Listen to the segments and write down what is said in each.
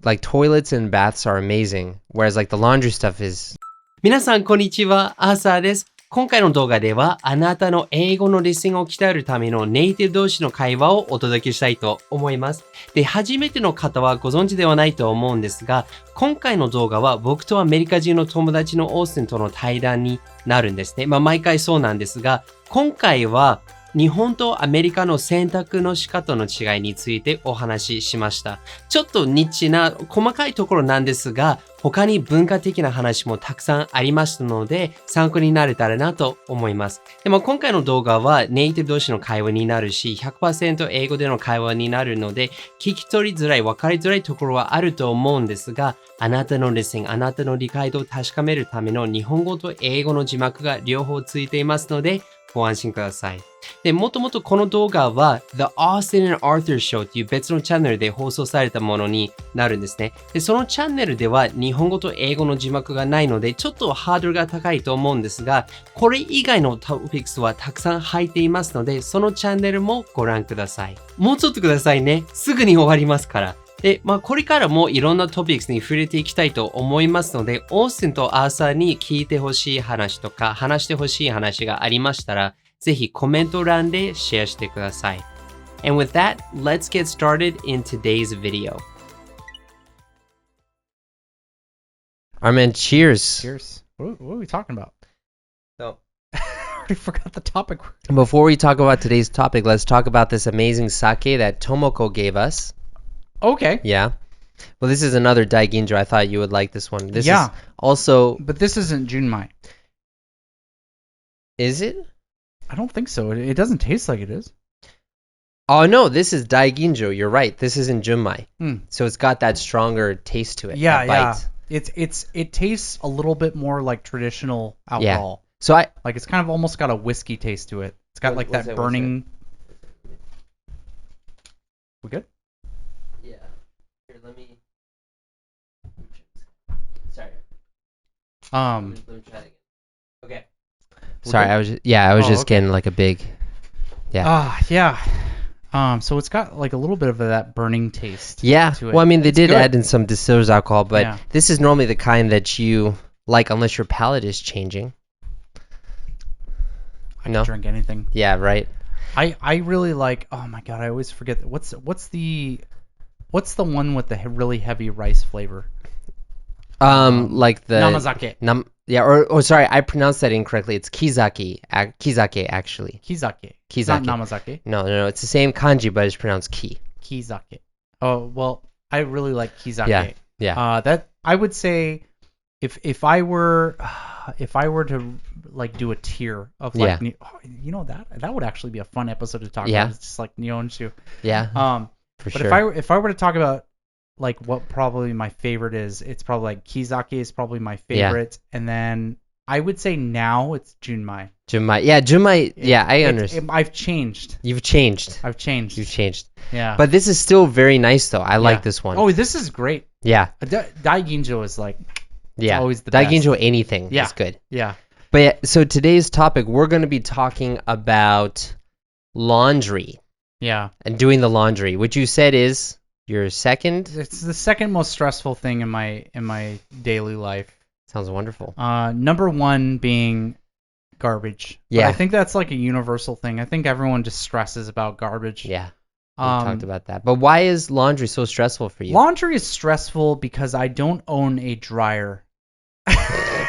like toilets and baths are amazing, whereas like the laundry stuff is. 皆さんこんにちは、アーサーです。今回の動画ではあなたの英語のリスニングを鍛えるためのネイティブ同士の会話をお届けしたいと思います。で、初めての方はご存知ではないと思うんですが、今回の動画は僕とアメリカ人の友達のオースティンとの対談になるんですね。毎回そうなんですが、今回は日本とアメリカの選択の仕方の違いについてお話ししました。ちょっとニッチな細かいところなんですが、他に文化的な話もたくさんありましたので、参考になれたらなと思います。でも今回の動画はネイティブ同士の会話になるし、100% 英語での会話になるので、聞き取りづらい、分かりづらいところはあると思うんですが、あなたのリスニング、あなたの理解度を確かめるための日本語と英語の字幕が両方ついていますので、ご安心ください。で、もともとこの動画は The Austin and Arthur Show という別のチャンネルで放送されたものになるんですね。で、そのチャンネルでは日本語と英語の字幕がないので、ちょっとハードルが高いと思うんですが、これ以外のトピックスはたくさん入っていますので、そのチャンネルもご覧ください。もうちょっとくださいね。すぐに終わりますから。で、これからもいろんなトピックスに触れていきたいと思いますので、オースティンとアーサーに聞いてほしい話とか、話してほしい話がありましたら、ぜひコメント欄でシェアしてください。And with that, let's get started in today's video. Armin, cheers. Cheers. What are we talking about? So, I already forgot the topic. Before we talk about today's topic, let's talk about this amazing sake that Tomoko gave us. Okay. Yeah. Well, this is another Daiginjo. I thought you would like this one. This is also... But this isn't Junmai. Is it? I don't think so. It doesn't taste like it is. Oh, no. This is Daiginjo. You're right. This isn't Junmai. Mm. So it's got that stronger taste to it. Yeah, that yeah. It tastes a little bit more like traditional alcohol. Yeah. So like it's kind of almost got a whiskey taste to it. It's got like that burning... We good? Yeah. Here, let me... Sorry. Let me try it again. Okay. Sorry, I was just getting like a big... Yeah. Yeah. So it's got like a little bit of that burning taste. Yeah. To it. Well, I mean, they It's did good. add in some distiller's alcohol, but Yeah. this is normally the kind that you like unless your palate is changing. I can drink anything. Yeah, right. I really like. Oh my god, I always forget. What's the one with the really heavy rice flavor? Like the namazake. Sorry, I pronounced that incorrectly. It's kizake. Kizake, actually. Kizake. Kizake. Not namazake. No. It's the same kanji, but it's pronounced ki. Kizake. Oh well, I really like kizake. Yeah. That I would say, if I were to like do a tier of like, that would actually be a fun episode to talk about. It's just like Nihonshu. Yeah. For but sure. if I were to talk about like what probably my favorite is, it's probably like kizake is probably my favorite, and then I would say now it's Junmai. Junmai. Yeah, I understand. I've changed. You've changed. I've changed. You've changed. Yeah. But this is still very nice, though. I like this one. Oh, this is great. Yeah. Daiginjo is like always the Daiginjo best. anything is good. Yeah. But so today's topic, we're going to be talking about laundry. Yeah. And doing the laundry, which you said is your second? It's the second most stressful thing in my daily life. Sounds wonderful. Number one being garbage. Yeah. But I think that's like a universal thing. I think everyone just stresses about garbage. Yeah. We talked about that. But why is laundry so stressful for you? Laundry is stressful because I don't own a dryer.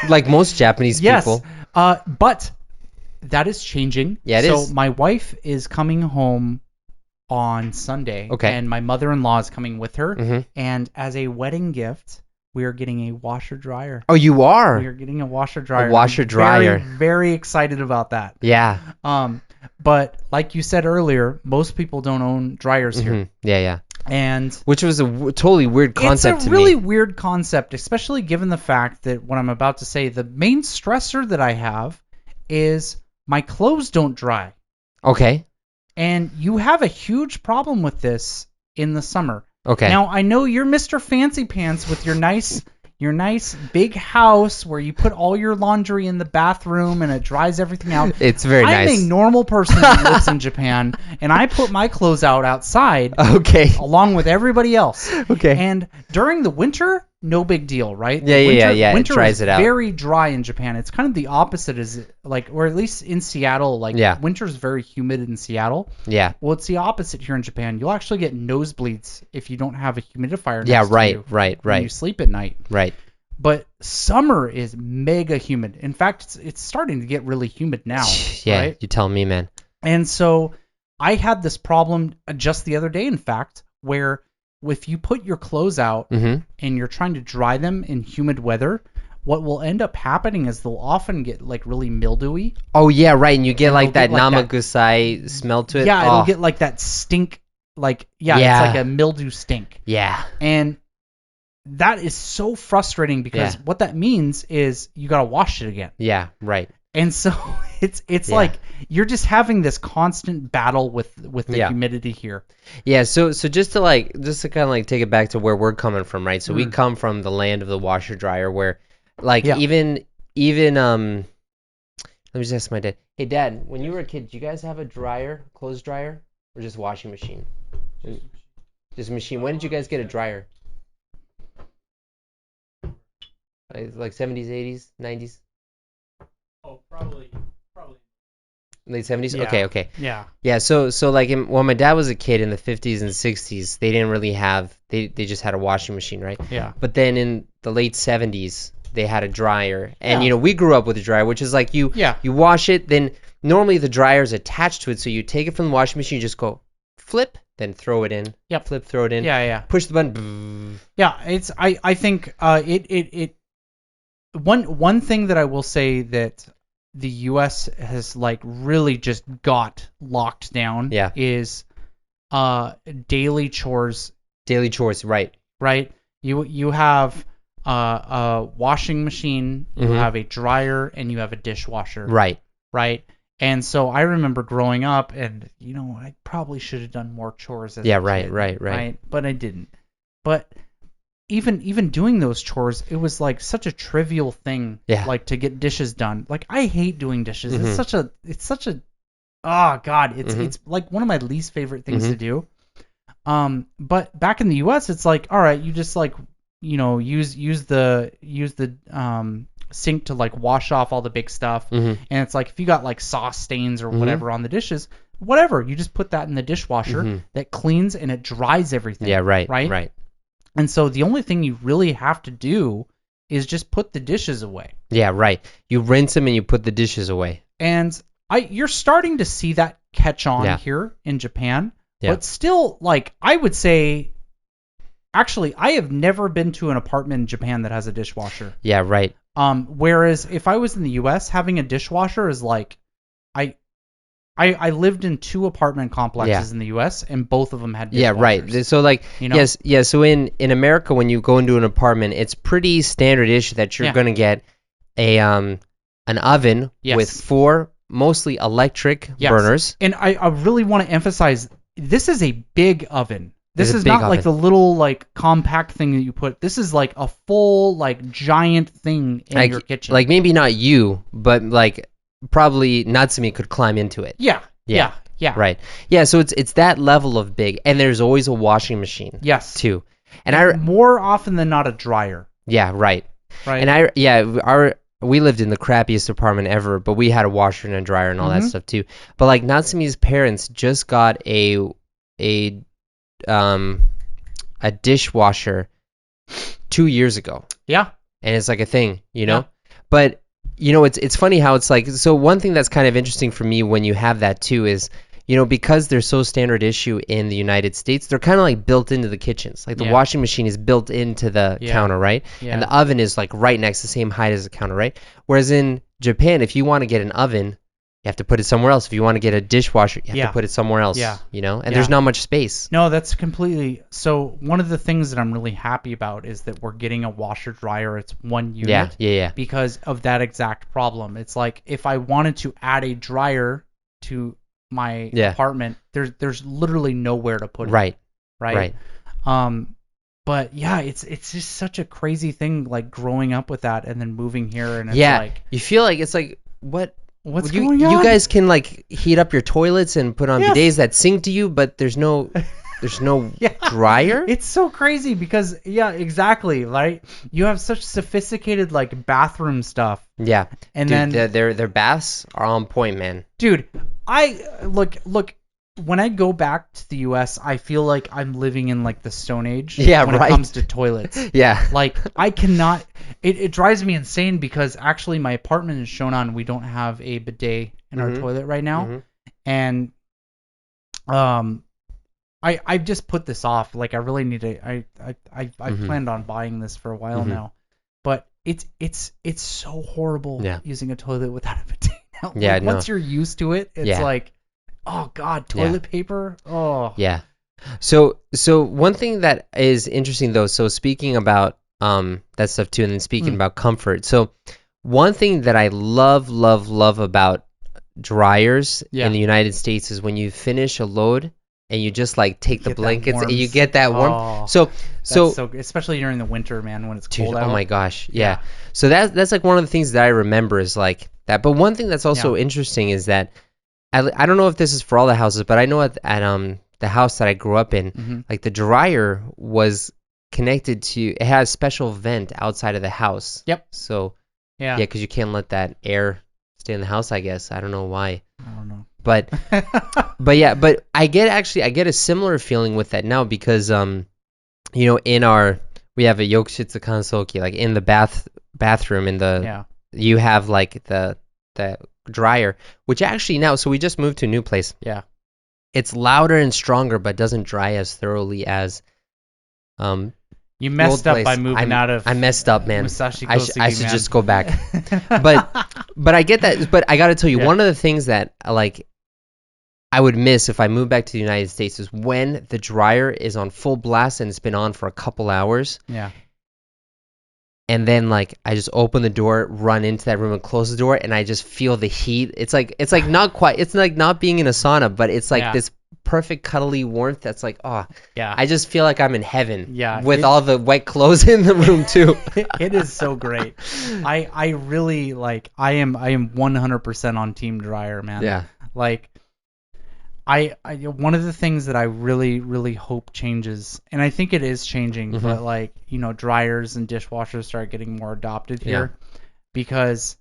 Like most Japanese people. But that is changing. Yeah, it is. So my wife is coming home on Sunday. Okay. And my mother-in-law is coming with her. Mm-hmm. And as a wedding gift, we are getting a washer-dryer. Oh, you are? We are getting a washer-dryer. A washer-dryer. Very, very excited about that. Yeah. But like you said earlier, most people don't own dryers here. Yeah. And which was a totally weird concept to me. It's a really weird concept, especially given the fact that what I'm about to say, the main stressor that I have is my clothes don't dry. Okay. And you have a huge problem with this in the summer. Okay. Now, I know you're Mr. Fancy Pants with your nice your nice big house where you put all your laundry in the bathroom and it dries everything out. It's very nice. I'm a normal person who lives in Japan, and I put my clothes out outside along with everybody else. Okay. And during the winter, no big deal, right? Yeah. Winter it dries it out. very dry in Japan. It's kind of the opposite, or at least in Seattle, winter's very humid in Seattle. Yeah. Well, it's the opposite here in Japan. You'll actually get nosebleeds if you don't have a humidifier. Right. When you sleep at night. Right. But summer is mega humid. In fact, it's starting to get really humid now. Yeah, right? you tell me, man. And so I had this problem just the other day, in fact, where if you put your clothes out and you're trying to dry them in humid weather, what will end up happening is they'll often get like really mildewy. Oh yeah, right. And you get like that namagusai smell to it. Yeah, it'll get like that stink. It's like a mildew stink. Yeah. And that is so frustrating because what that means is you got to wash it again. Yeah, right. And so it's like you're just having this constant battle with the humidity here. Yeah, so just to kind of like take it back to where we're coming from, right? So we come from the land of the washer dryer where even let me just ask my dad. Hey dad, when you were a kid, did you guys have a dryer, clothes dryer, or just washing machine? Just machine. When did you guys get a dryer? Like 70s, 80s, 90s? Oh, probably. Late 70s? Yeah. Okay. Yeah. Yeah, so like when my dad was a kid in the 50s and 60s, they didn't really have, they just had a washing machine, right? Yeah. But then in the late 70s, they had a dryer. And, we grew up with a dryer, which is like you wash it, then normally the dryer is attached to it, so you take it from the washing machine, you just go flip, then throw it in. Yep. Flip, throw it in. Yeah. Push the button. Yeah, I think one thing that I will say that the U.S. has like really just got locked down is daily chores. Daily chores, right. Right? You have a washing machine, you have a dryer, and you have a dishwasher. Right. Right? And so I remember growing up and, I probably should have done more chores as a kid, right? But I didn't. But even doing those chores, it was like such a trivial thing, like to get dishes done. Like I hate doing dishes. It's such a oh god, it's like one of my least favorite things to do. But back in the US, it's like, all right, you just like, use the sink to like wash off all the big stuff. And it's like if you got like sauce stains or whatever on the dishes, whatever, you just put that in the dishwasher that cleans and it dries everything. Yeah, right. And so the only thing you really have to do is just put the dishes away. Yeah, right. You rinse them and you put the dishes away. And you're starting to see that catch on here in Japan. But still, like, I would say, actually, I have never been to an apartment in Japan that has a dishwasher. Yeah, right. Whereas if I was in the U.S., having a dishwasher is like, I lived in 2 apartment complexes in the U.S. and both of them had dishwashers. Yeah, right. So like, so in America, when you go into an apartment, it's pretty standard-ish that you're going to get an oven with 4 mostly electric burners. And I really want to emphasize, this is a big oven. This is not oven. like the little like compact thing that you put. This is like a full like giant thing in your kitchen. Like maybe not you, but like probably Natsumi could climb into it. Yeah. Right. Yeah, so it's that level of big, and there's always a washing machine. Yes. Too. And more often than not a dryer. Yeah, right. And we lived in the crappiest apartment ever, but we had a washer and a dryer and all that stuff too. But like Natsumi's parents just got a dishwasher 2 years ago. Yeah. And it's like a thing, But it's funny how it's like, so one thing that's kind of interesting for me when you have that too is, because they're so standard issue in the United States, they're kind of like built into the kitchens. Like the washing machine is built into the counter, right? Yeah. And the oven is like right next, the same height as the counter, right? Whereas in Japan, if you want to get an oven, you have to put it somewhere else. If you want to get a dishwasher, you have to put it somewhere else, and there's not much space. No, that's completely. So one of the things that I'm really happy about is that we're getting a washer dryer. It's one unit. Yeah. Because of that exact problem. It's like if I wanted to add a dryer to my apartment, there's literally nowhere to put it. Right. But yeah, it's just such a crazy thing, like growing up with that and then moving here, and it's like you feel like it's like what's going on? You guys can like heat up your toilets and put on bidets that sing to you, but there's no dryer. It's so crazy because exactly, right? You have such sophisticated like bathroom stuff. Yeah, and dude, then their baths are on point, man. Dude, I look. When I go back to the U.S., I feel like I'm living in like the Stone Age. Yeah, when it comes to toilets. Yeah. Like I cannot. It drives me insane because actually my apartment is shown on. We don't have a bidet in our toilet right now, and I've just put this off. Like I really need to. I've planned on buying this for a while now, but it's so horrible using a toilet without a bidet now. Yeah, like, once you're used to it, it's like. Oh God, toilet paper. Oh. Yeah. So one thing that is interesting though, so speaking about that stuff too, and then speaking about comfort. So one thing that I love about dryers in the United States is when you finish a load and you just like take the blankets and you get that warmth. So especially during the winter, man, when it's cold out. Oh my gosh, yeah. So that's like one of the things that I remember is like that. But one thing that's also interesting is that I don't know if this is for all the houses, but I know at the house that I grew up in, like the dryer was connected to, it has a special vent outside of the house. Yep. So because you can't let that air stay in the house, I guess. I don't know why. I don't know. But but I get a similar feeling with that now because we have a yokushitsu kansoki, like in the bathroom in the you have like the dryer, which actually now, so we just moved to a new place. Yeah. It's louder and stronger, but doesn't dry as thoroughly as you messed up by moving out of. I messed up, man. I should just go back. but I get that. But I gotta tell you, one of the things that like I would miss if I moved back to the United States is when the dryer is on full blast and it's been on for a couple hours. Yeah. And then like I just open the door, run into that room and close the door, and I just feel the heat. It's like not quite. It's like not being in a sauna, but it's like this perfect cuddly warmth. That's like I just feel like I'm in heaven. Yeah. With all the wet clothes in the room too. It is so great. I really like. I am 100% on team dryer, man. Yeah. Like. I one of the things that I really hope changes, and I think it is changing, but like, dryers and dishwashers start getting more adopted here because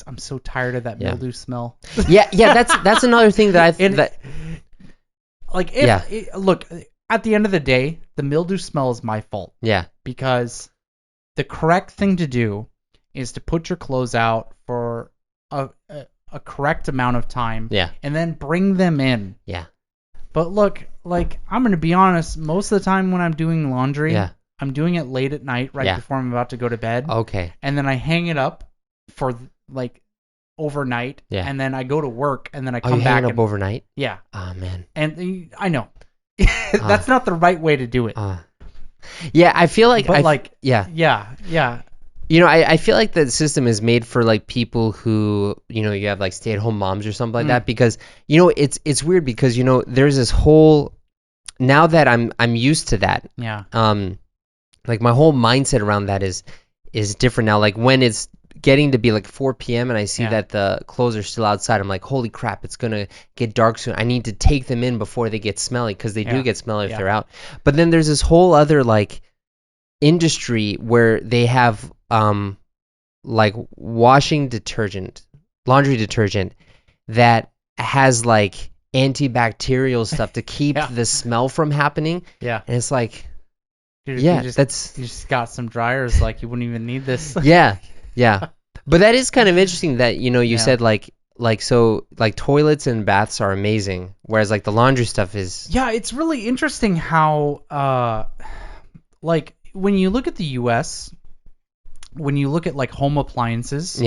I'm so tired of that mildew smell. Yeah, that's another thing that look, at the end of the day, the mildew smell is my fault. Yeah. Because the correct thing to do is to put your clothes out for a correct amount of time, and then bring them in. Yeah. But look, like I'm gonna be honest, most of the time when I'm doing laundry, I'm doing it late at night, right before I'm about to go to bed. Okay. And then I hang it up for like overnight, and then I go to work, and then I come back. Hang it up overnight? Yeah. Oh man. And I know that's not the right way to do it. Yeah, I feel like. But yeah. I feel like the system is made for like people who, you have like stay-at-home moms or something like that, because it's weird because there's this whole, now that I'm used to that. Yeah. Like my whole mindset around that is different now. Like when it's getting to be like 4 p.m. and I see that the clothes are still outside, I'm like, holy crap, it's gonna get dark soon. I need to take them in before they get smelly, because they do get smelly if they're out. But then there's this whole other like industry where they have like laundry detergent that has like antibacterial stuff to keep the smell from happening. Yeah. And it's like, dude, you just got some dryers, like you wouldn't even need this. Yeah. But that is kind of interesting that, you said like toilets and baths are amazing, whereas like the laundry stuff is. Yeah, it's really interesting how like when you look at the US, when you look at like home appliances,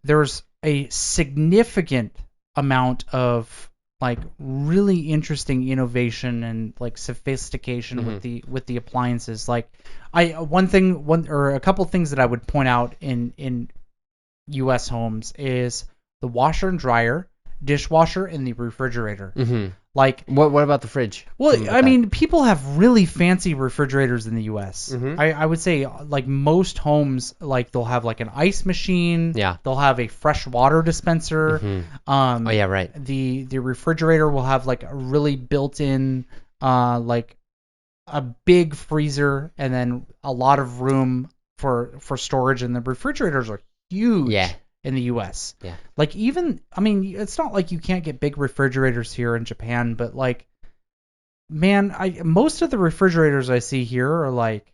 there's a significant amount of like really interesting innovation and like sophistication with the appliances. Like a couple things that I would point out in US homes is the washer and dryer, dishwasher, and the refrigerator. Like what about the fridge? Well, I mean, people have really fancy refrigerators in the U.S. I would say like most homes, like they'll have like an ice machine. Yeah. They'll have a fresh water dispenser. Oh yeah, right. The refrigerator will have like a really built-in like a big freezer and then a lot of room for storage, and the refrigerators are huge. Yeah. In the U.S. Yeah. Like even, I mean, it's not like you can't get big refrigerators here in Japan, but like, man, most of the refrigerators I see here are like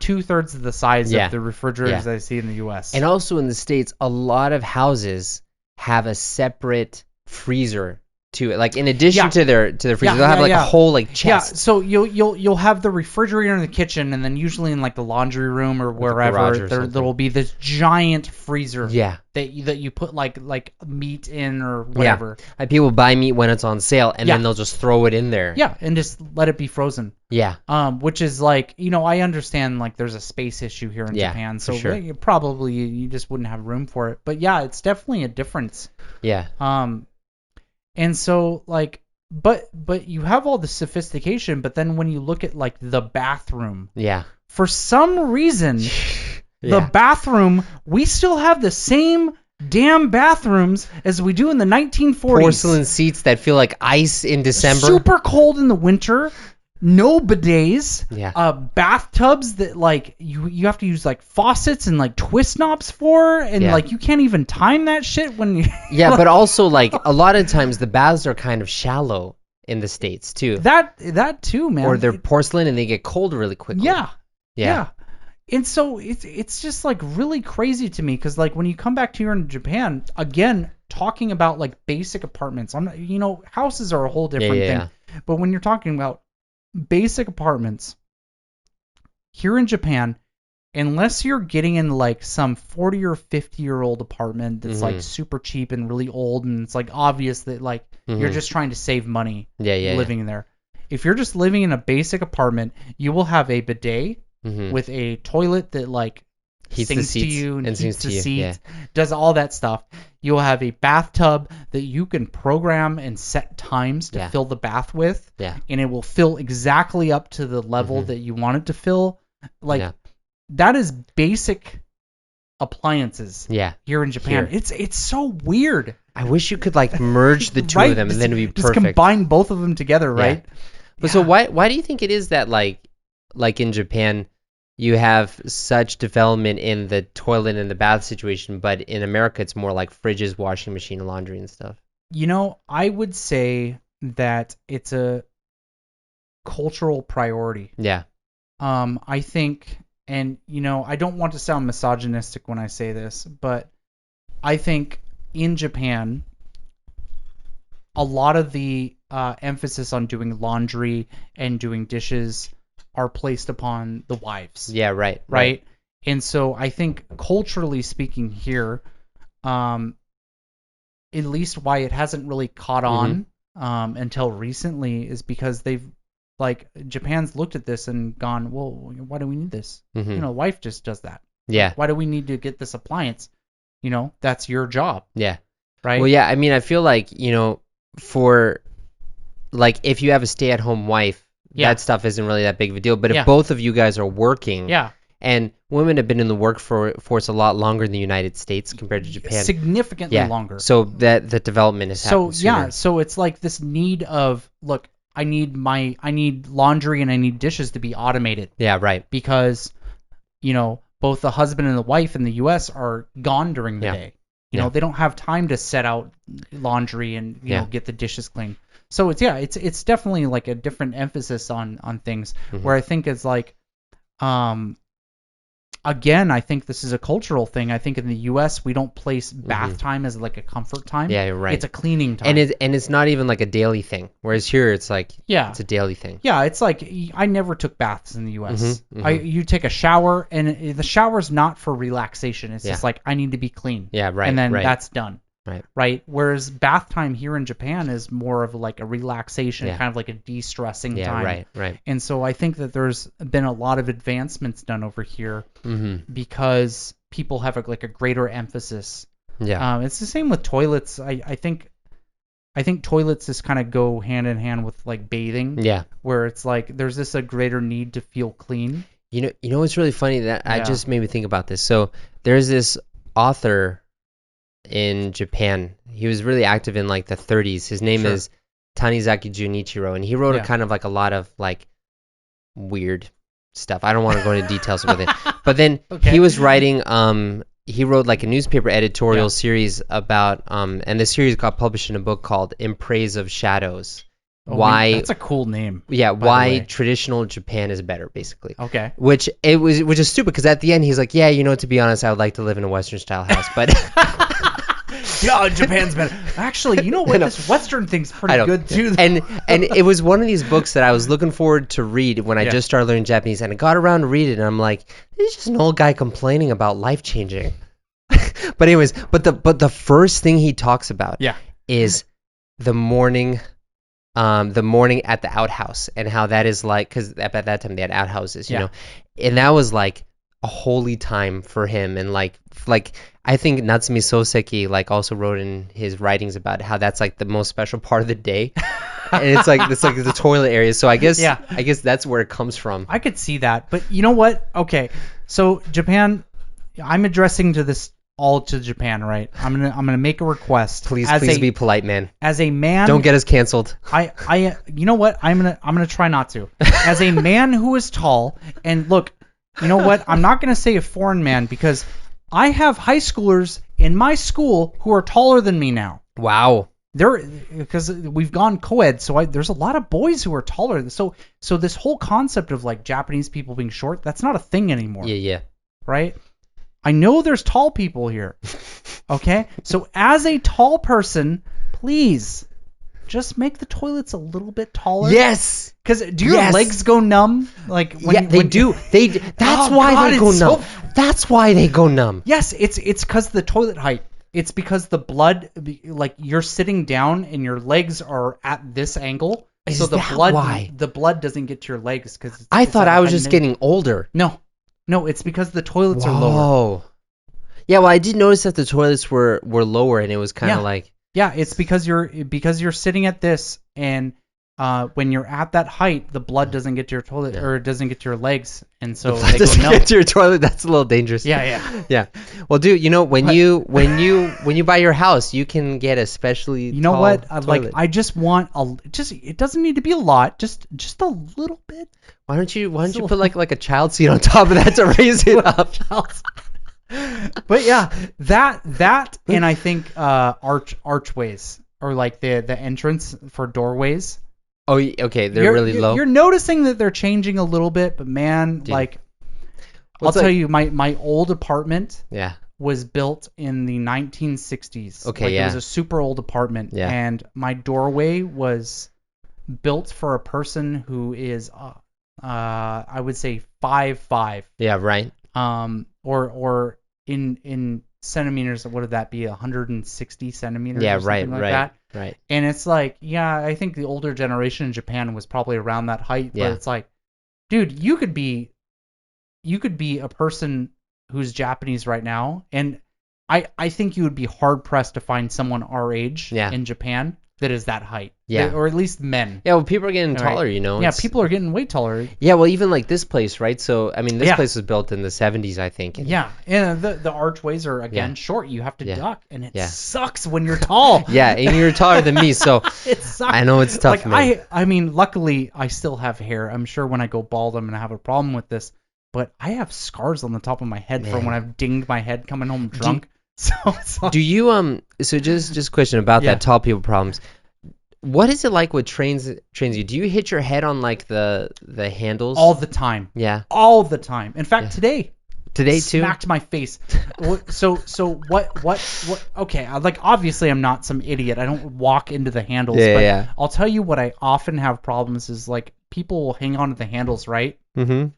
2/3 of the size of the refrigerators I see in the U.S. And also in the States, a lot of houses have a separate freezer to it. Like in addition to their freezer, they'll have like a whole like chest. Yeah, so you'll have the refrigerator in the kitchen, and then usually in like the laundry room or wherever there will be this giant freezer. Yeah. That you put like meat in or whatever. Yeah. Like people buy meat when it's on sale, and then they'll just throw it in there. Yeah, and just let it be frozen. Yeah. Which is like, I understand like there's a space issue here in Japan, so probably you just wouldn't have room for it. But yeah, it's definitely a difference. Yeah. And so like, but you have all the sophistication, but then when you look at like the bathroom, for some reason, the bathroom, we still have the same damn bathrooms as we do in the 1940s. Porcelain seats that feel like ice in December. Super cold in the winter. No bidets. Yeah. Bathtubs that like you have to use like faucets and like twist knobs for, and like you can't even time that shit when you. Yeah, but also like a lot of times the baths are kind of shallow in the States too. That too, man. Or they're porcelain and they get cold really quickly. Yeah. And so it's just like really crazy to me, because like when you come back to here in Japan, again, talking about like basic apartments, houses are a whole different thing. But when you're talking about basic apartments here in Japan, unless you're getting in like some 40 or 50-year-old apartment that's like super cheap and really old, and it's like obvious that like you're just trying to save money living in there. If you're just living in a basic apartment, you will have a bidet with a toilet that like sings to you and heats the seats, does all that stuff. You'll have a bathtub that you can program and set times to fill the bath with, and it will fill exactly up to the level that you want it to fill. Like that is basic appliances here in Japan. It's so weird. I wish you could like merge the two of them and then it'd be perfect. Just combine both of them together, right? But so why do you think it is that like in Japan you have such development in the toilet and the bath situation, but in America it's more like fridges, washing machine, laundry and stuff? I would say that it's a cultural priority. Yeah. I think, and I don't want to sound misogynistic when I say this, but I think in Japan, a lot of the emphasis on doing laundry and doing dishes are placed upon the wives. Yeah, right. And so I think culturally speaking here, at least why it hasn't really caught on until recently is because Japan's looked at this and gone, well, why do we need this? Wife just does that. Yeah. Why do we need to get this appliance? That's your job. Yeah. Right? Well, yeah, I mean, I feel like, for like if you have a stay-at-home wife, that stuff isn't really that big of a deal. But if both of you guys are working, and women have been in the workforce a lot longer in the United States compared to Japan. Significantly longer. So that the development has happened sooner. So it's like this need of, look, I need laundry and I need dishes to be automated. Yeah, right. Because, both the husband and the wife in the U.S. are gone during the day. They don't have time to set out laundry and get the dishes clean. So it's definitely like a different emphasis on things where I think it's like, again, I think this is a cultural thing. I think in the U.S. we don't place bath time as like a comfort time. Yeah, you're right. It's a cleaning time. And it's not even like a daily thing. Whereas here it's like it's a daily thing. Yeah, it's like I never took baths in the U.S. You take a shower, and the shower's not for relaxation. It's just like I need to be clean. Yeah, right. And then that's done. Right. Whereas bath time here in Japan is more of like a relaxation, kind of like a de-stressing time. Right. And so I think that there's been a lot of advancements done over here because people have a greater emphasis. Yeah. It's the same with toilets. I think I think toilets just kind of go hand in hand with like bathing. Yeah. Where it's like there's this a greater need to feel clean. You know what's really funny that I just made me think about this. So there's this author in Japan. He was really active in like the 30s. His name is Tanizaki Junichiro, and he wrote a kind of like a lot of like weird stuff. I don't want to go into details with it. But then he was writing he wrote like a newspaper editorial series about and the series got published in a book called In Praise of Shadows. That's a cool name. Yeah, why traditional Japan is better, basically. Okay. Which is stupid because at the end he's like, yeah, to be honest, I would like to live in a Western style house, but yeah, Japan's better. Actually, you know what? This Western thing's pretty good too. And it was one of these books that I was looking forward to read when I just started learning Japanese, and I got around to read it, and I'm like, this is just an old guy complaining about life changing. But anyways, the first thing he talks about is the morning at the outhouse, and how that is like, because at that time they had outhouses, you know, and that was like a holy time for him. And like I think Natsumi Soseki like also wrote in his writings about how that's like the most special part of the day. And it's like the toilet area. So I guess that's where it comes from. I could see that, but you know what? Okay, so Japan, I'm addressing all to Japan, right? I'm gonna make a request. Please be polite, man. As a man, don't get us canceled. I you know what? I'm gonna try not to. As a man who is tall, and look, you know what? I'm not gonna say a foreign man because I have high schoolers in my school who are taller than me now. Wow. Because we've gone co-ed, so there's a lot of boys who are taller. So this whole concept of like Japanese people being short, that's not a thing anymore. Yeah. Right? I know there's tall people here. Okay? So as a tall person, please just make the toilets a little bit taller. Yes. Because do your legs go numb? Like they do. That's why they go numb. That's why they go numb. Yes, it's because the toilet height. It's because the blood, like you're sitting down and your legs are at this angle. So the blood doesn't get to your legs because I thought I was just getting older. No, it's because the toilets are lower. Oh. Yeah, well, I did notice that the toilets were lower, and it was kind of like. Yeah, it's because you're sitting at this, and when you're at that height, the blood doesn't get to your toilet or it doesn't get to your legs, and so the blood doesn't get to your toilet. That's a little dangerous. Yeah. Well, dude, when you buy your house, you can get a specially. You know tall what? Toilet. Like I just want it doesn't need to be a lot, just a little bit. Why don't you put like a child seat on top of that to raise it up? But yeah, that and I think archways or like the entrance for doorways. Oh, okay, they're really low. You're noticing that they're changing a little bit, but man, like I'll tell you, my old apartment was built in the 1960s. Okay, It was a super old apartment, and my doorway was built for a person who is I would say 5'5". Yeah, right. Or in centimeters, what would that be? 160 centimeters. Yeah, or something like that. Right. And it's like, I think the older generation in Japan was probably around that height. But it's like, dude, you could be a person who's Japanese right now, and I think you would be hard pressed to find someone our age in Japan that is that height. Yeah. Or at least men. Yeah, well, people are getting taller, Yeah, people are getting way taller. Yeah, well, even like this place, right? So, I mean, this place was built in the 70s, I think. And the archways are, again, short. You have to duck, and it sucks when you're tall. Yeah, and you're taller than me, so it sucks. I know it's tough, man. I mean, luckily, I still have hair. I'm sure when I go bald, I'm going to have a problem with this. But I have scars on the top of my head from when I've dinged my head coming home drunk. Do you so just a question about that tall people problems. What is it like with trains you? Do you hit your head on like the handles all the time? Yeah, all the time. In fact, today too smacked my face. So what? Okay, like obviously I'm not some idiot. I don't walk into the handles. But I'll tell you what I often have problems is like people will hang on to the handles, right? Mm-hmm.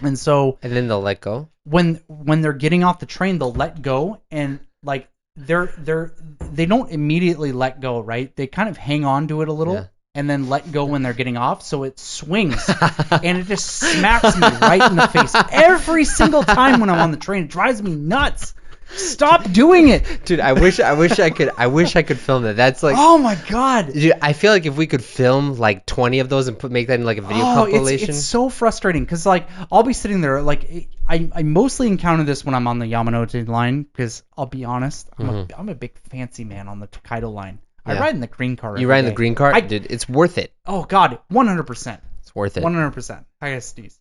And then they'll let go. When they're getting off the train, they'll let go, and like they don't immediately let go, right? They kind of hang on to it a little and then let go when they're getting off, so it swings and it just smacks me right in the face every single time when I'm on the train. It drives me nuts. Stop doing it. Dude, I wish I could film that. That's like, oh my god. Dude, I feel like if we could film like 20 of those and make that in like a video compilation. It's so frustrating because like I'll be sitting there like I mostly encounter this when I'm on the Yamanote line because I'll be honest, I'm a big fancy man on the Tokaido line. I ride in the green car. You ride in the green car? Dude, it's worth it. Oh god, 100%. It's worth it. 100%. I gotta sneeze.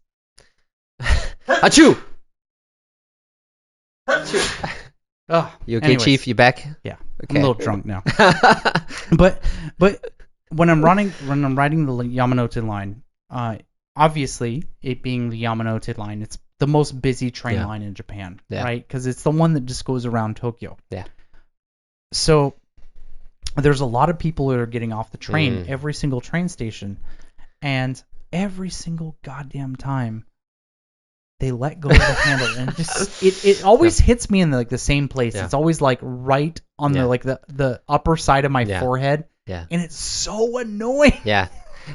Achoo! Oh, you okay, anyways. Chief? You back? Yeah. Okay. I'm a little drunk now. but when I'm riding the Yamanote line, obviously it being the Yamanote line, it's the most busy train line in Japan, right? Because it's the one that just goes around Tokyo. Yeah. So there's a lot of people that are getting off the train every single train station, and every single goddamn time they let go of the handle, and it always hits me in the same place. It's always like right on the upper side of my forehead. Yeah. And it's so annoying. Yeah.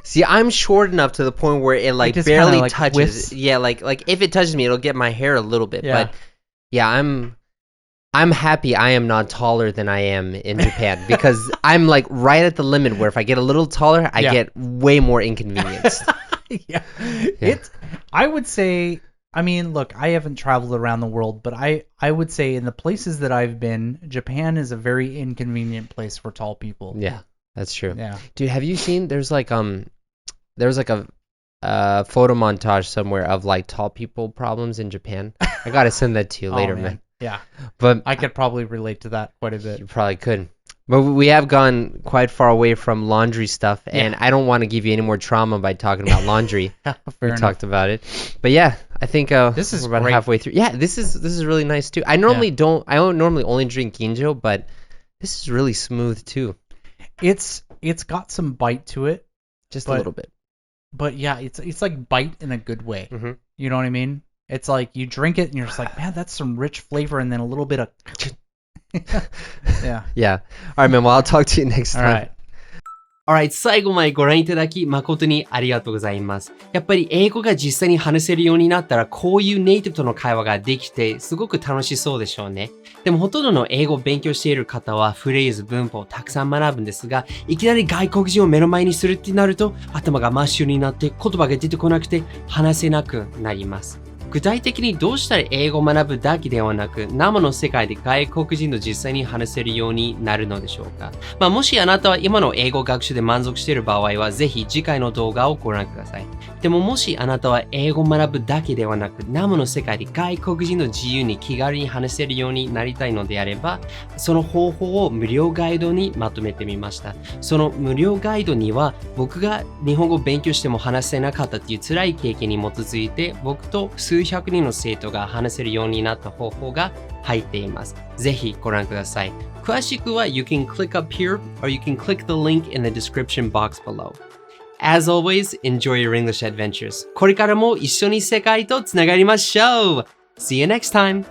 See, I'm short enough to the point where it like barely touches. Whiffs. Yeah, like if it touches me, it'll get my hair a little bit. Yeah. But yeah, I'm happy I am not taller than I am in Japan because I'm like right at the limit where if I get a little taller, I get way more inconvenienced. I would say, I mean, look, I haven't traveled around the world, but I would say in the places that I've been, Japan is a very inconvenient place for tall people. Yeah, that's true. Yeah. Dude, have you seen there's like a photo montage somewhere of like tall people problems in Japan? I got to send that to you later, man. Yeah. But I could probably relate to that quite a bit. You probably could. But we have gone quite far away from laundry stuff, and I don't want to give you any more trauma by talking about laundry. We talked about it. But yeah, I think this is we're about halfway through. Yeah, this is really nice too. I normally normally only drink ginjo, but this is really smooth too. It's got some bite to it, just a little bit. But yeah, it's like bite in a good way. Mm-hmm. You know what I mean? It's like you drink it and you're just like, man, that's some rich flavor, and then a little bit of Yeah. All right, man. Well, I'll talk to you next time. Alright, 最後までご覧いただき誠にありがとうございます。やっぱり英語が実際に話せるようになったらこういうネイティブとの会話ができてすごく楽しそうでしょうね。でもほとんどの英語を勉強している方はフレーズ、文法をたくさん学ぶんですが、いきなり外国人を目の前にするってなると頭が真っ白になって言葉が出てこなくて話せなくなります。具体的にどうしたら英語を学ぶだけではなく、生の世界で外国人と実際に話せるようになるのでしょうか。もしあなたは今の英語学習で満足している場合は、ぜひ次回の動画をご覧ください。でももしあなたは英語を学ぶだけではなく、生の世界で外国人と自由に気軽に話せるようになりたいのであれば、その方法を無料ガイドにまとめてみました。その無料ガイドには、僕が日本語を勉強しても話せなかったという辛い経験に基づいて、僕と数百人の生徒が話せるようになった方法が入っています。ぜひご覧ください。詳しくは You can click up here or you can click the link in the description box below. As always, enjoy your English adventures. これからも一緒に世界とつながりましょう. See you next time!